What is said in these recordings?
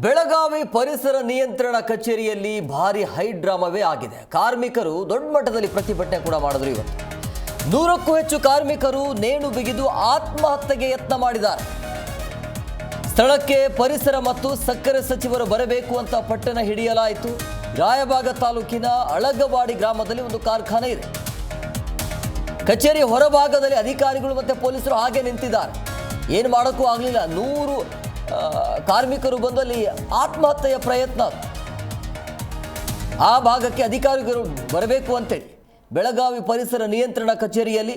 ಬೆಳಗಾವಿ ಪರಿಸರ ನಿಯಂತ್ರಣ ಕಚೇರಿಯಲ್ಲಿ ಭಾರಿ ಹೈಡ್ರಾಮವೇ ಆಗಿದೆ. ಕಾರ್ಮಿಕರು ದೊಡ್ಡ ಮಟ್ಟದಲ್ಲಿ ಪ್ರತಿಭಟನೆ ಕೂಡ ಮಾಡಿದ್ರು. ಇವತ್ತು 100ಕ್ಕೂ ಹೆಚ್ಚು ಕಾರ್ಮಿಕರು ನೇಣು ಬಿಗಿದು ಆತ್ಮಹತ್ಯೆಗೆ ಯತ್ನ ಮಾಡಿದ್ದಾರೆ. ಸ್ಥಳಕ್ಕೆ ಪರಿಸರ ಮತ್ತು ಸಕ್ಕರೆ ಸಚಿವರು ಬರಬೇಕು ಅಂತ ಪಟ್ಟಣ ಹಿಡಿಯಲಾಯಿತು. ರಾಯಬಾಗ ತಾಲೂಕಿನ ಅಳಗವಾಡಿ ಗ್ರಾಮದಲ್ಲಿ ಒಂದು ಕಾರ್ಖಾನೆ ಇದೆ. ಕಚೇರಿ ಹೊರಭಾಗದಲ್ಲಿ ಅಧಿಕಾರಿಗಳು ಮತ್ತು ಪೊಲೀಸರು ಹಾಗೆ ನಿಂತಿದ್ದಾರೆ. ಏನು ಮಾಡೋಕ್ಕೂ ಆಗಲಿಲ್ಲ. 100 ಕಾರ್ಮಿಕರು ಬಂದಲ್ಲಿ ಆತ್ಮಹತ್ಯೆಯ ಪ್ರಯತ್ನ. ಆ ಭಾಗಕ್ಕೆ ಅಧಿಕಾರಿಗಳು ಬರಬೇಕು ಅಂತೇಳಿ ಬೆಳಗಾವಿ ಪರಿಸರ ನಿಯಂತ್ರಣ ಕಚೇರಿಯಲ್ಲಿ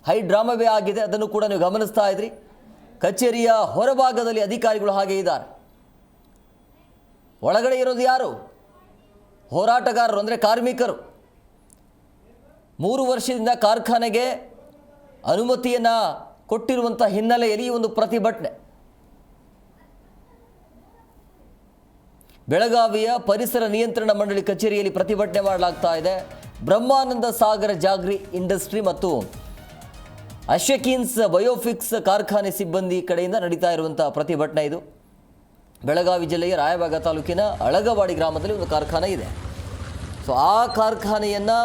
ಹೈಡ್ರಾಮವೇ ಆಗಿದೆ. ಅದನ್ನು ಕೂಡ ನೀವು ಗಮನಿಸ್ತಾ ಇದ್ರಿ. ಕಚೇರಿಯ ಹೊರಭಾಗದಲ್ಲಿ ಅಧಿಕಾರಿಗಳು ಹಾಗೆ ಇದ್ದಾರೆ. ಒಳಗಡೆ ಇರೋದು ಯಾರು? ಹೋರಾಟಗಾರರು, ಅಂದರೆ ಕಾರ್ಮಿಕರು. 3 ವರ್ಷದಿಂದ ಕಾರ್ಖಾನೆಗೆ ಅನುಮತಿಯನ್ನು ಕೊಟ್ಟಿರುವಂಥ ಹಿನ್ನೆಲೆಯಲ್ಲಿ ಒಂದು ಪ್ರತಿಭಟನೆ. ಬೆಳಗಾವಿಯ ಪರಿಸರ ನಿಯಂತ್ರಣ ಮಂಡಳಿ ಕಚೇರಿಯಲ್ಲಿ ಪ್ರತಿಭಟನೆ ಮಾಡಲಾಗ್ತಾ ಇದೆ. ಬ್ರಹ್ಮಾನಂದ ಸಾಗರ ಜಾಗ್ರಿ ಇಂಡಸ್ಟ್ರಿ ಮತ್ತು ಅಶ್ವಕೀನ್ಸ್ ಬಯೋಫಿಕ್ಸ್ ಕಾರ್ಖಾನೆ ಸಿಬ್ಬಂದಿ ಕಡೆಯಿಂದ ನಡೀತಾ ಇರುವಂಥ ಪ್ರತಿಭಟನೆ ಇದು. ಬೆಳಗಾವಿ ಜಿಲ್ಲೆಯ ರಾಯಬಾಗ ತಾಲೂಕಿನ ಅಳಗವಾಡಿ ಗ್ರಾಮದಲ್ಲಿ ಒಂದು ಕಾರ್ಖಾನೆ ಇದೆ. ಸೊ ಆ ಕಾರ್ಖಾನೆಯನ್ನು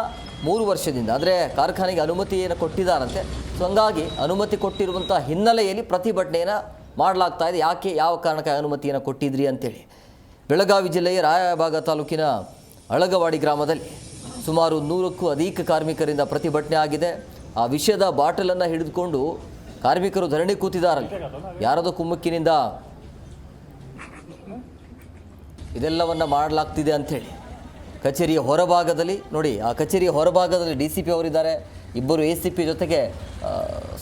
3 ವರ್ಷದಿಂದ, ಅಂದರೆ ಕಾರ್ಖಾನೆಗೆ ಅನುಮತಿಯನ್ನು ಕೊಟ್ಟಿದ್ದಾರಂತೆ. ಸೊ ಹಂಗಾಗಿ ಅನುಮತಿ ಕೊಟ್ಟಿರುವಂಥ ಹಿನ್ನೆಲೆಯಲ್ಲಿ ಪ್ರತಿಭಟನೆಯನ್ನು ಮಾಡಲಾಗ್ತಾ ಇದೆ. ಯಾಕೆ, ಯಾವ ಕಾರಣಕ್ಕೆ ಅನುಮತಿಯನ್ನು ಕೊಟ್ಟಿದ್ರಿ ಅಂತೇಳಿ. ಬೆಳಗಾವಿ ಜಿಲ್ಲೆಯ ರಾಯಬಾಗ ತಾಲೂಕಿನ ಅಳಗವಾಡಿ ಗ್ರಾಮದಲ್ಲಿ ಸುಮಾರು 100ಕ್ಕೂ ಅಧಿಕ ಕಾರ್ಮಿಕರಿಂದ ಪ್ರತಿಭಟನೆ ಆಗಿದೆ. ಆ ವಿಷಯದ ಬಾಟಲನ್ನು ಹಿಡಿದುಕೊಂಡು ಕಾರ್ಮಿಕರು ಧರಣಿ ಕೂತಿದ್ದಾರಲ್ಲ, ಯಾರದೋ ಕುಮ್ಮಕ್ಕಿನಿಂದ ಇದೆಲ್ಲವನ್ನು ಮಾಡಲಾಗ್ತಿದೆ ಅಂಥೇಳಿ. ಕಚೇರಿಯ ಹೊರಭಾಗದಲ್ಲಿ ನೋಡಿ, ಆ ಕಚೇರಿಯ ಹೊರಭಾಗದಲ್ಲಿ DCP ಅವರಿದ್ದಾರೆ, 2 ACP ಜೊತೆಗೆ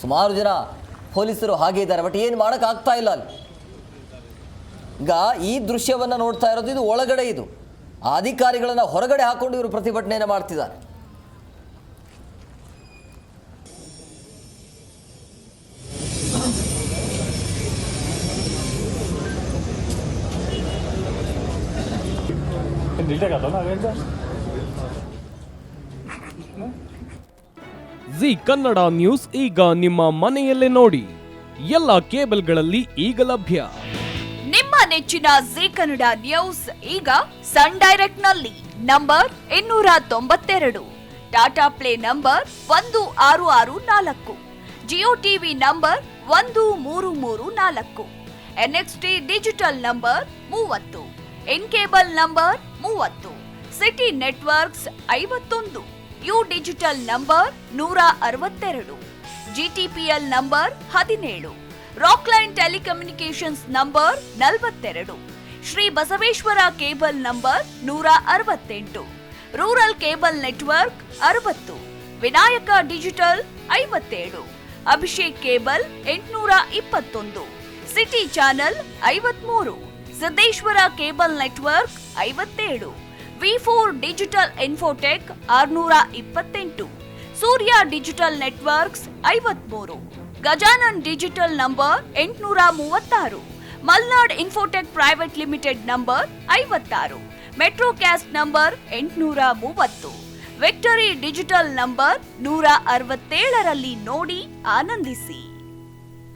ಸುಮಾರು ಜನ ಪೊಲೀಸರು ಹಾಗೆ ಇದ್ದಾರೆ. ಬಟ್ ಏನು ಮಾಡೋಕ್ಕಾಗ್ತಾ ಇಲ್ಲ ಅಲ್ಲಿ. ಈಗ ಈ ದೃಶ್ಯವನ್ನು ನೋಡ್ತಾ ಇರೋದು ಇದು ಒಳಗಡೆ. ಇದು ಆ ಅಧಿಕಾರಿಗಳನ್ನು ಹೊರಗಡೆ ಹಾಕೊಂಡು ಇವರು ಪ್ರತಿಭಟನೆಯನ್ನು ಮಾಡ್ತಿದ್ದಾರೆ. ಜಿ ಕನ್ನಡ ನ್ಯೂಸ್ ಈಗ ನಿಮ್ಮ ಮನೆಯಲ್ಲೇ ನೋಡಿ. ಎಲ್ಲ ಕೇಬಲ್ಗಳಲ್ಲಿ ಈಗ ಲಭ್ಯ. ನಿಮ್ಮ ನೆಚ್ಚಿನ ಜಿ ಕನ್ನಡ ನ್ಯೂಸ್ ಈಗ ಸನ್ ಡೈರೆಕ್ಟ್ ನಲ್ಲಿ number 292, Tata play number 1664, Jio TV number 1334, NXT digital number 30, in cable number 30, city networks 51, U digital number 162, GTPL number 17, Rockline telecommunications number 42, Shri Basaveshwara cable number 168, rural cable network 60, Vinayaka digital 57, Abhishek cable 821, city channel 53, Siddeshwara cable network 57, V4 digital Infotech 628, Surya digital networks 53, Gajanan digital number 836, Malnad Infotech private limited number 56, Metrocast number 830, Victory digital number 167ರಲ್ಲಿ ನೋಡಿ ಆನಂದಿಸಿ.